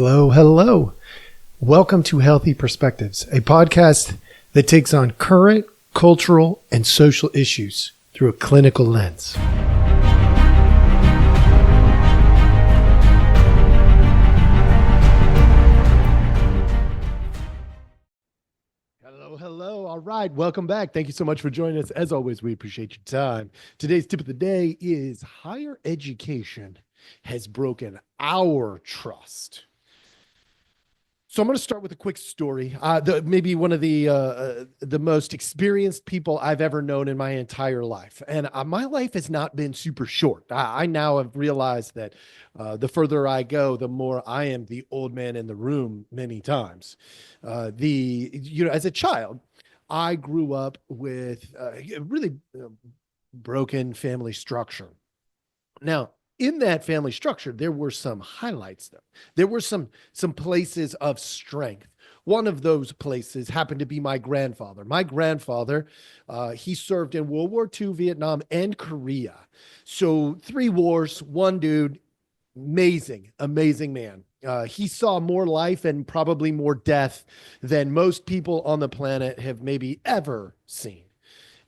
Hello, hello. Welcome to Healthy Perspectives, a podcast that takes on current cultural and social issues through a clinical lens. Hello. All right. Welcome back. Thank you so much for joining us. As always, we appreciate your time. Today's tip of the day is higher education has broken our trust. So I'm going to start with a quick story. Maybe one of the most experienced people I've ever known in my entire life. And my life has not been super short. I now have realized that the further I go, the more I am the old man in the room many times. As a child, I grew up with a really broken family structure. Now, in that family structure, there were some highlights, though. There were some places of strength. One of those places happened to be my grandfather. My grandfather, he served in World War II, Vietnam, and Korea. So 3 wars, one dude, amazing man. He saw more life and probably more death than most people on the planet have maybe ever seen.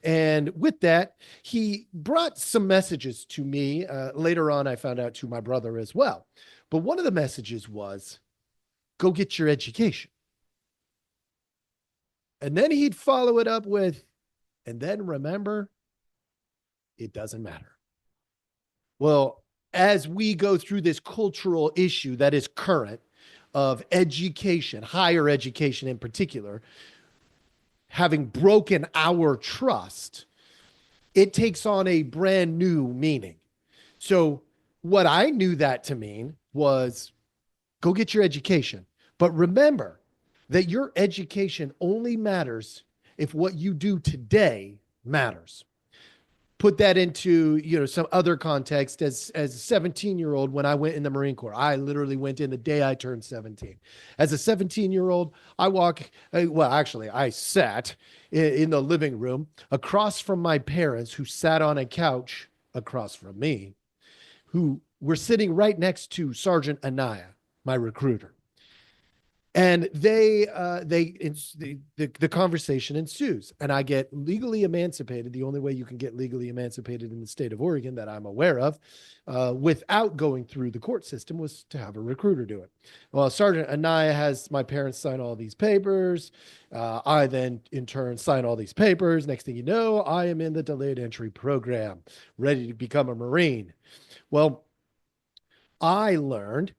And with that, he brought some messages to me. Later on, I found out to my brother as well. But one of the messages was, go get your education. And then he'd follow it up with, and then remember, it doesn't matter. Well, as we go through this cultural issue that is current of education, higher education in particular, having broken our trust, it takes on a brand new meaning. So what I knew that to mean was go get your education. But remember that your education only matters if what you do today matters. Put that into, some other context. As a 17-year-old, when I went in the Marine Corps, I literally went in the day I turned 17. As a 17-year-old, I sat in the living room across from my parents, who sat on a couch across from me, who were sitting right next to Sergeant Anaya, my recruiter. And the conversation ensues, and I get legally emancipated. The only way you can get legally emancipated in the state of Oregon that I'm aware of, without going through the court system, was to have a recruiter do it. Well, Sergeant Anaya has my parents sign all these papers. I then, in turn, sign all these papers. Next thing you know, I am in the delayed entry program, ready to become a Marine. Well, I learned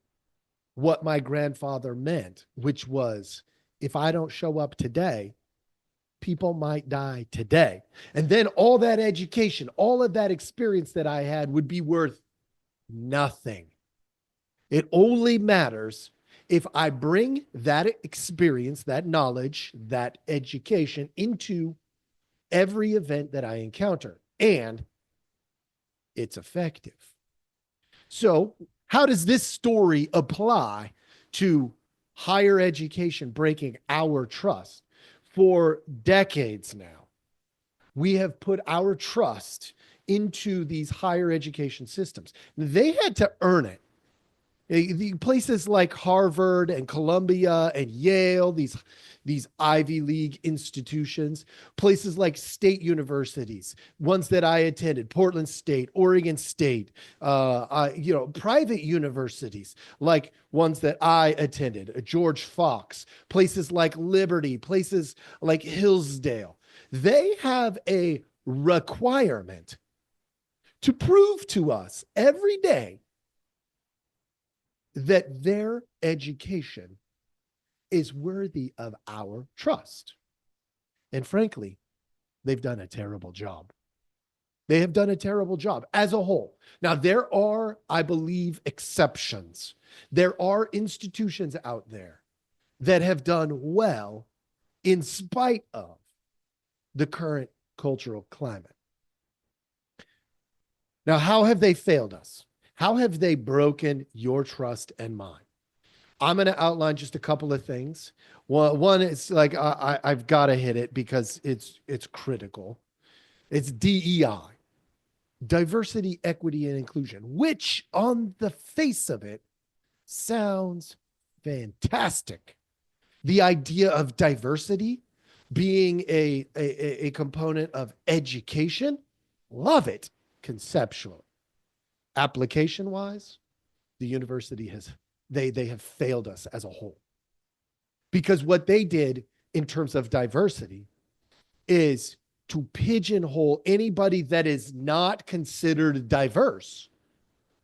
what my grandfather meant, which was, if I don't show up today, people might die today. And then all that education, all of that experience that I had would be worth nothing. It only matters if I bring that experience, that knowledge, that education into every event that I encounter, and it's effective. So how does this story apply to higher education breaking our trust? For decades now, we have put our trust into these higher education systems. They had to earn it. The places like Harvard and Columbia and Yale, these Ivy League institutions, places like state universities, ones that I attended, Portland State, Oregon State, private universities like ones that I attended, George Fox, places like Liberty, places like Hillsdale. They have a requirement to prove to us every day that their education is worthy of our trust. And frankly, they've done a terrible job. They have done a terrible job as a whole. Now, there are, I believe, exceptions. There are institutions out there that have done well in spite of the current cultural climate. Now, how have they failed us? How have they broken your trust and mine? I'm going to outline just a couple of things. One is like, I've got to hit it because it's critical. It's DEI, diversity, equity, and inclusion, which on the face of it sounds fantastic. The idea of diversity being a component of education, love it conceptually. Application wise, the university has they have failed us as a whole. Because what they did in terms of diversity is to pigeonhole anybody that is not considered diverse.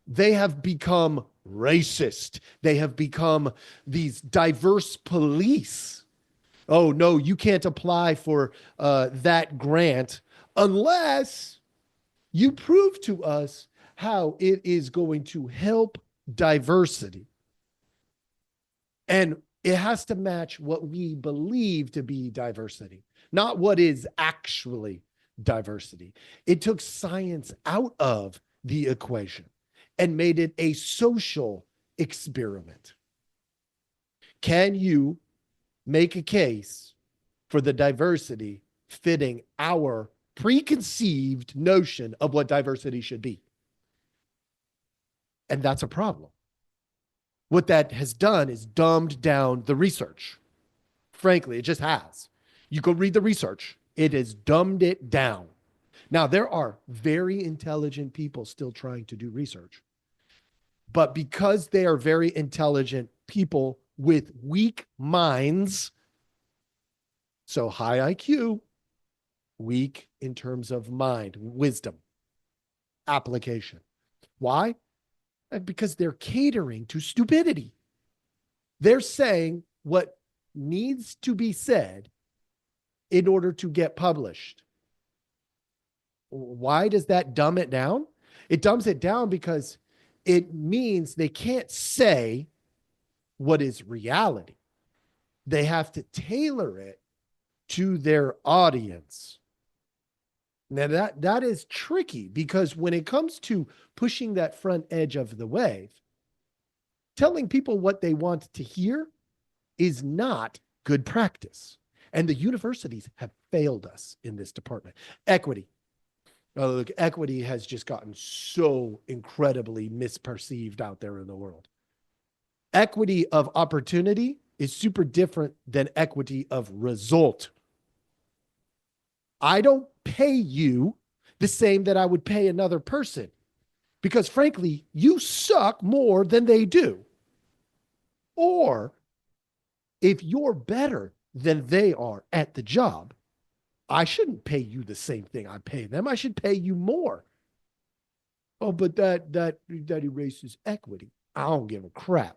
They have become racist. They have become these diverse police. Oh, no, you can't apply for that grant unless you prove to us how it is going to help diversity. And it has to match what we believe to be diversity, not what is actually diversity. It took science out of the equation and made it a social experiment. Can you make a case for the diversity fitting our preconceived notion of what diversity should be? And that's a problem. What that has done is dumbed down the research. Frankly, it just has. You go read the research. It has dumbed it down. Now, there are very intelligent people still trying to do research. But because they are very intelligent people with weak minds, so high IQ, weak in terms of mind, wisdom, application. Why? Because they're catering to stupidity. They're saying what needs to be said in order to get published. Why does that dumb it down? It dumbs it down because it means they can't say what is reality. They have to tailor it to their audience. Now that is tricky because when it comes to pushing that front edge of the wave, telling people what they want to hear is not good practice. And the universities have failed us in this department. Equity. Oh, look, equity has just gotten so incredibly misperceived out there in the world. Equity of opportunity is super different than equity of result. I don't pay you the same that I would pay another person because, frankly, you suck more than they do. Or if you're better than they are at the job, I shouldn't pay you the same thing I pay them. I should pay you more. Oh, but that erases equity. I don't give a crap.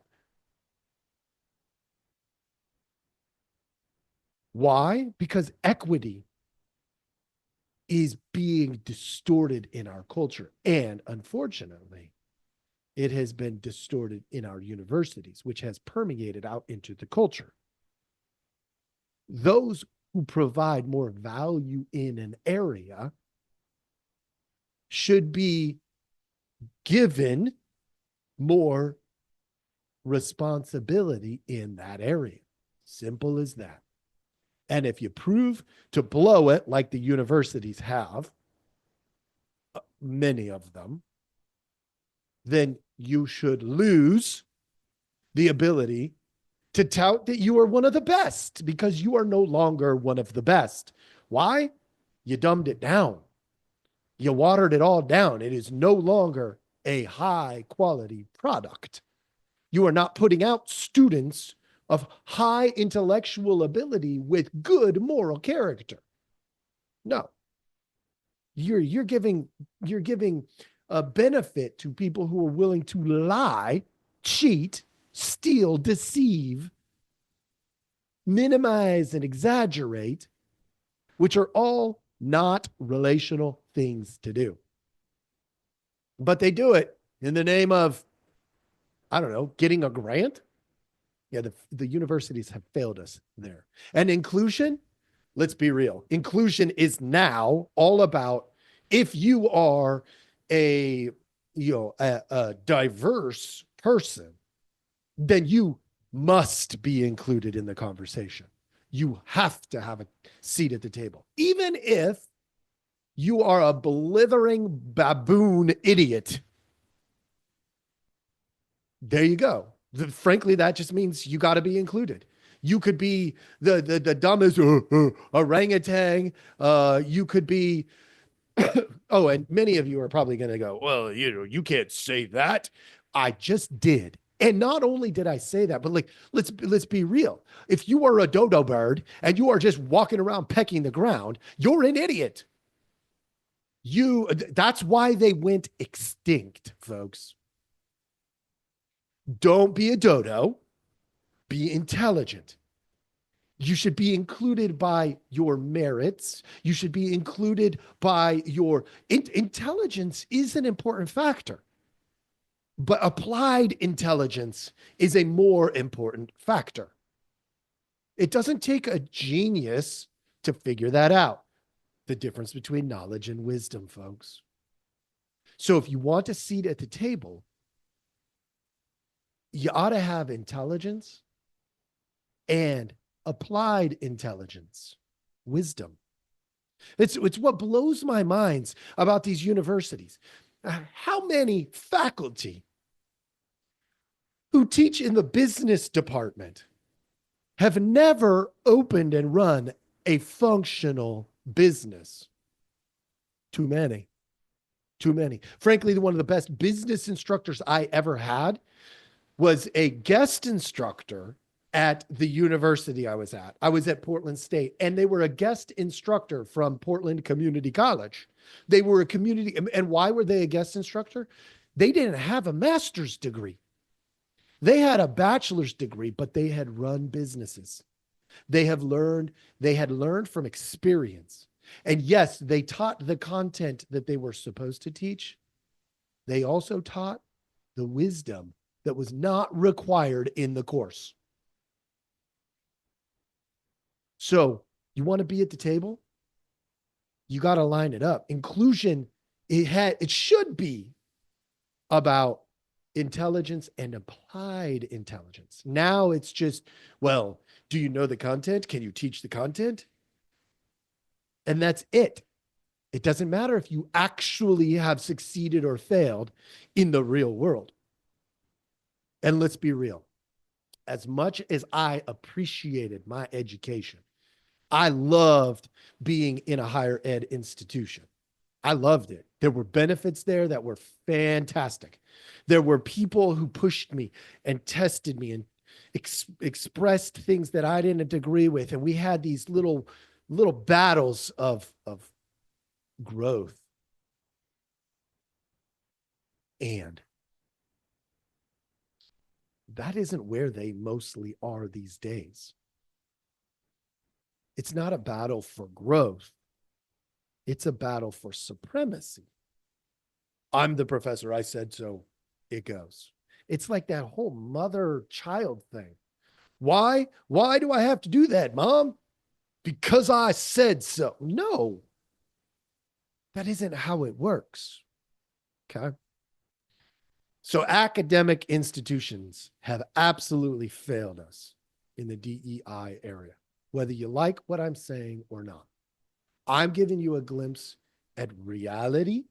Why? Because equity is being distorted in our culture. And unfortunately, it has been distorted in our universities, which has permeated out into the culture. Those who provide more value in an area should be given more responsibility in that area. Simple as that. And if you prove to blow it like the universities have, many of them, then you should lose the ability to tout that you are one of the best because you are no longer one of the best. Why? You dumbed it down. You watered it all down. It is no longer a high quality product. You are not putting out students of high intellectual ability with good moral character. No. You're giving a benefit to people who are willing to lie, cheat, steal, deceive, minimize, and exaggerate, which are all not relational things to do. But they do it in the name of, I don't know, getting a grant. Yeah, the universities have failed us there. And inclusion, let's be real. Inclusion is now all about if you are a diverse person, then you must be included in the conversation. You have to have a seat at the table, even if you are a blithering baboon idiot. There you go. Frankly, that just means you got to be included. You could be the dumbest orangutan. You could be oh, and many of you are probably going to go, well, you can't say that. I just did. And not only did I say that, but like, let's be real. If you are a dodo bird and you are just walking around pecking the ground, you're an idiot. That's why they went extinct, folks. Don't be a dodo, be intelligent. You should be included by your merits. You should be included by your intelligence is an important factor, but applied intelligence is a more important factor. It doesn't take a genius to figure that out. The difference between knowledge and wisdom, folks. So if you want a seat at the table, you ought to have intelligence and applied intelligence, wisdom. It's what blows my mind about these universities. How many faculty who teach in the business department have never opened and run a functional business? Too many. Too many. Frankly, one of the best business instructors I ever had was a guest instructor at the university I was at. I was at Portland State, and they were a guest instructor from Portland Community College. They were a community, and why were they a guest instructor? They didn't have a master's degree. They had a bachelor's degree, but they had run businesses. They had learned from experience. And yes, they taught the content that they were supposed to teach. They also taught the wisdom that was not required in the course. So you want to be at the table? You got to line it up. Inclusion, it should be about intelligence and applied intelligence. Now it's just, well, do you know the content? Can you teach the content? And that's it. It doesn't matter if you actually have succeeded or failed in the real world. And let's be real. As much as I appreciated my education, I loved being in a higher ed institution. I loved it. There were benefits there that were fantastic. There were people who pushed me and tested me and expressed things that I didn't agree with. And we had these little battles of growth. And that isn't where they mostly are these days. It's not a battle for growth. It's a battle for supremacy. I'm the professor. I said so. It goes. It's like that whole mother-child thing. Why? Why do I have to do that, Mom? Because I said so. No, that isn't how it works. Okay. So academic institutions have absolutely failed us in the DEI area, whether you like what I'm saying or not. I'm giving you a glimpse at reality.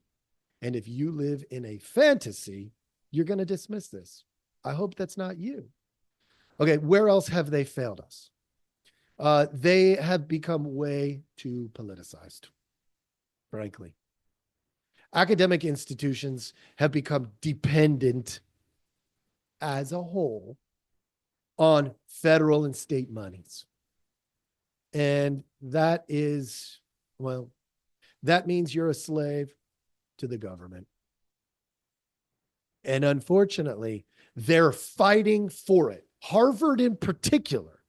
And if you live in a fantasy, you're going to dismiss this. I hope that's not you. Okay, where else have they failed us? They have become way too politicized, frankly. Academic institutions have become dependent as a whole on federal and state monies. And that is, well, that means you're a slave to the government. And unfortunately, they're fighting for it. Harvard in particular,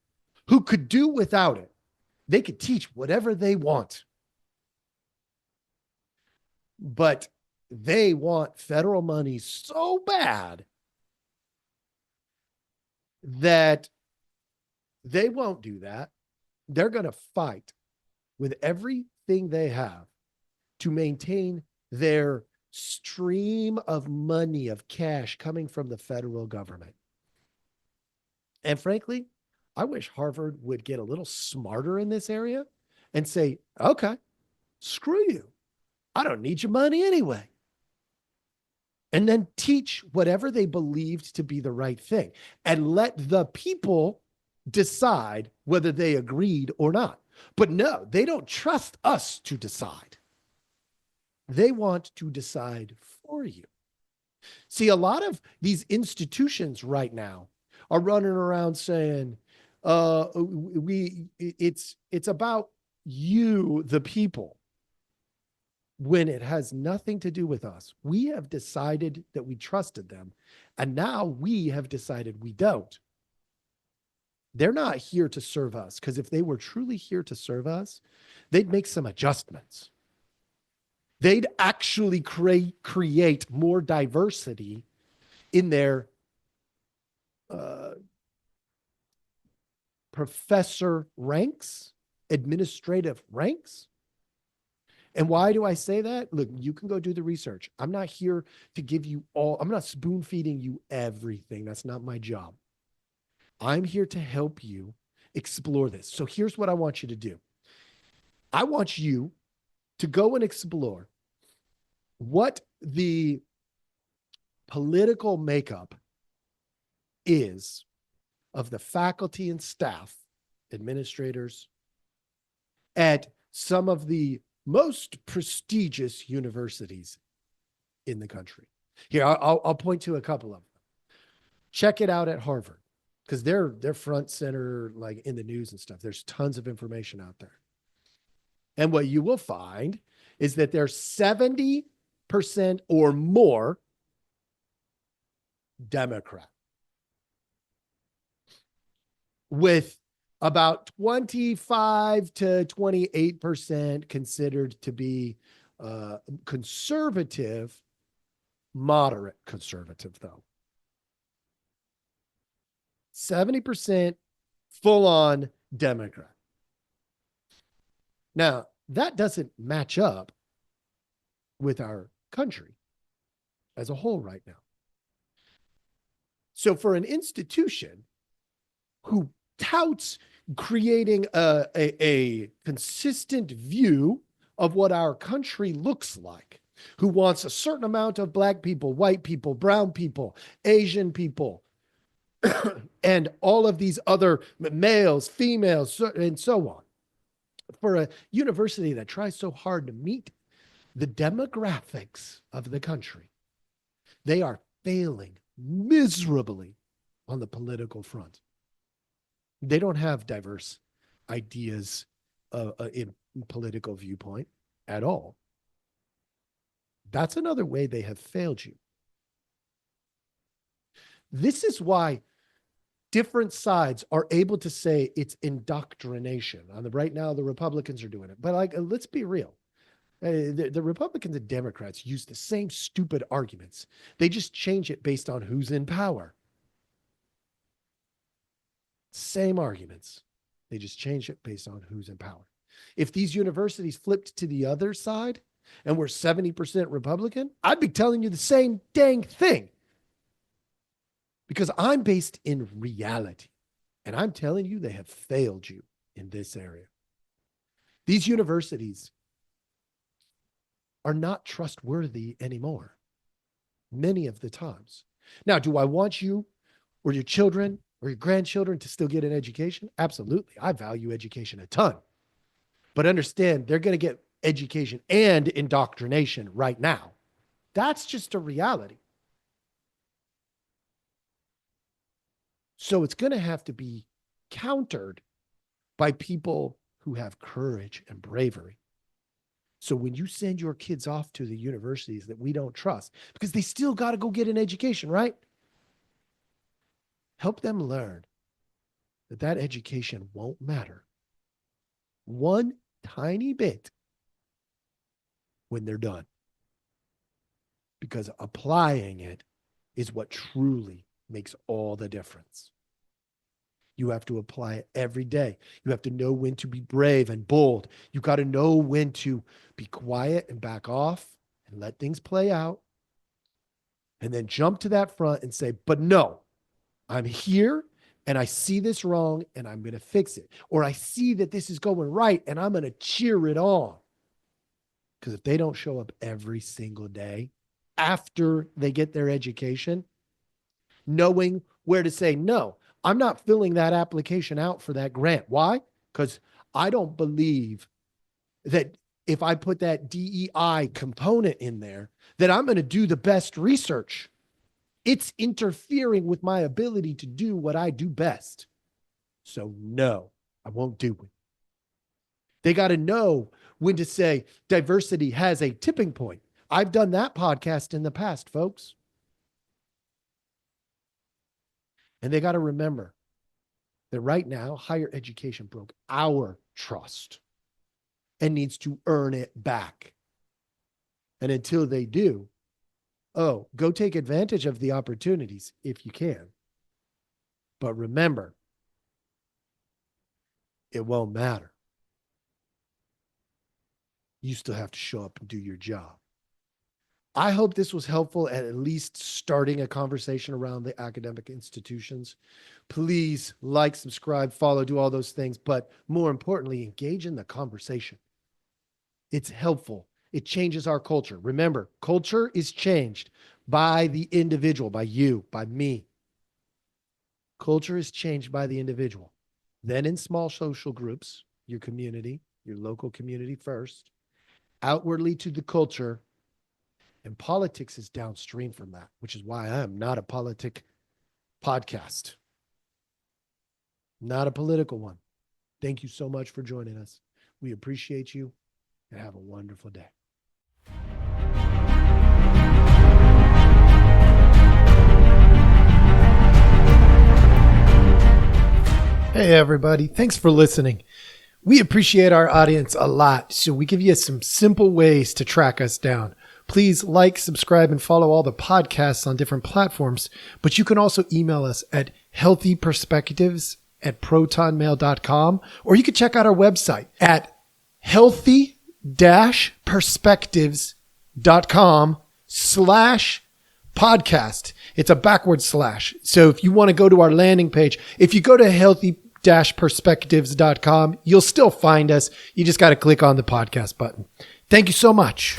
who could do without it. They could teach whatever they want. But they want federal money so bad that they won't do that. They're going to fight with everything they have to maintain their stream of money, of cash coming from the federal government. And frankly, I wish Harvard would get a little smarter in this area and say, okay, screw you. I don't need your money anyway. and then teach whatever they believed to be the right thing and let the people decide whether they agreed or not. But no, they don't trust us to decide. They want to decide for you. See, a lot of these institutions right now are running around saying, it's about you, the people, when it has nothing to do with us. We have decided that we trusted them, and now we have decided we don't. They're not here to serve us, because if they were truly here to serve us, they'd make some adjustments. They'd actually create more diversity in their professor ranks, administrative ranks. And why do I say that? Look, you can go do the research. I'm not here to give you all, I'm not spoon feeding you everything. That's not my job. I'm here to help you explore this. So here's what I want you to do. I want you to go and explore what the political makeup is of the faculty and staff, administrators, at some of the most prestigious universities in the country. Here, I'll point to a couple of them. Check it out at Harvard, because they're front center, like in the news and stuff. There's tons of information out there. And what you will find is that there's 70% or more Democrat, with about 25 to 28% considered to be conservative, moderate conservative, though. 70% full on Democrat. Now, that doesn't match up with our country as a whole right now. So for an institution who touts creating a consistent view of what our country looks like, who wants a certain amount of Black people, white people, brown people, Asian people, and all of these other males, females, and so on. For a university that tries so hard to meet the demographics of the country, they are failing miserably on the political front. They don't have diverse ideas in political viewpoint at all. That's another way they have failed you. This is why different sides are able to say it's indoctrination. Right now, the Republicans are doing it. But let's be real. The Republicans and Democrats use the same stupid arguments. They just change it based on who's in power. Same arguments. They just change it based on who's in power. If these universities flipped to the other side and were 70% Republican, I'd be telling you the same dang thing. Because I'm based in reality. And I'm telling you, they have failed you in this area. These universities are not trustworthy anymore, many of the times. Now, do I want you or your children or your grandchildren to still get an education? Absolutely. I value education a ton. But understand, they're going to get education and indoctrination right now. That's just a reality. So it's going to have to be countered by people who have courage and bravery. So when you send your kids off to the universities that we don't trust, because they still got to go get an education, right? Help them learn that that education won't matter one tiny bit when they're done. Because applying it is what truly makes all the difference. You have to apply it every day. You have to know when to be brave and bold. You got to know when to be quiet and back off and let things play out. And then jump to that front and say, but no, I'm here and I see this wrong and I'm going to fix it. Or I see that this is going right and I'm going to cheer it on. Because if they don't show up every single day, after they get their education, knowing where to say, no, I'm not filling that application out for that grant. Why? Because I don't believe that if I put that DEI component in there, that I'm going to do the best research. It's interfering with my ability to do what I do best. So no, I won't do it. They got to know when to say diversity has a tipping point. I've done that podcast in the past, folks. And they got to remember that right now, higher education broke our trust and needs to earn it back. And until they do, go take advantage of the opportunities if you can. But remember, it won't matter. You still have to show up and do your job. I hope this was helpful at least starting a conversation around the academic institutions. Please like, subscribe, follow, do all those things. But more importantly, engage in the conversation. It's helpful. It changes our culture. Remember, culture is changed by the individual, by you, by me. Culture is changed by the individual. Then in small social groups, your community, your local community first, outwardly to the culture, and politics is downstream from that, which is why I am not a politic podcast. Not a political one. Thank you so much for joining us. We appreciate you and have a wonderful day. Hey, everybody. Thanks for listening. We appreciate our audience a lot, so we give you some simple ways to track us down. Please like, subscribe, and follow all the podcasts on different platforms, but you can also email us at healthyperspectives@protonmail.com, or you can check out our website at healthy-perspectives.com/podcast. It's a backward slash. So if you want to go to our landing page, if you go to healthy-perspectives.com, you'll still find us. You just got to click on the podcast button. Thank you so much.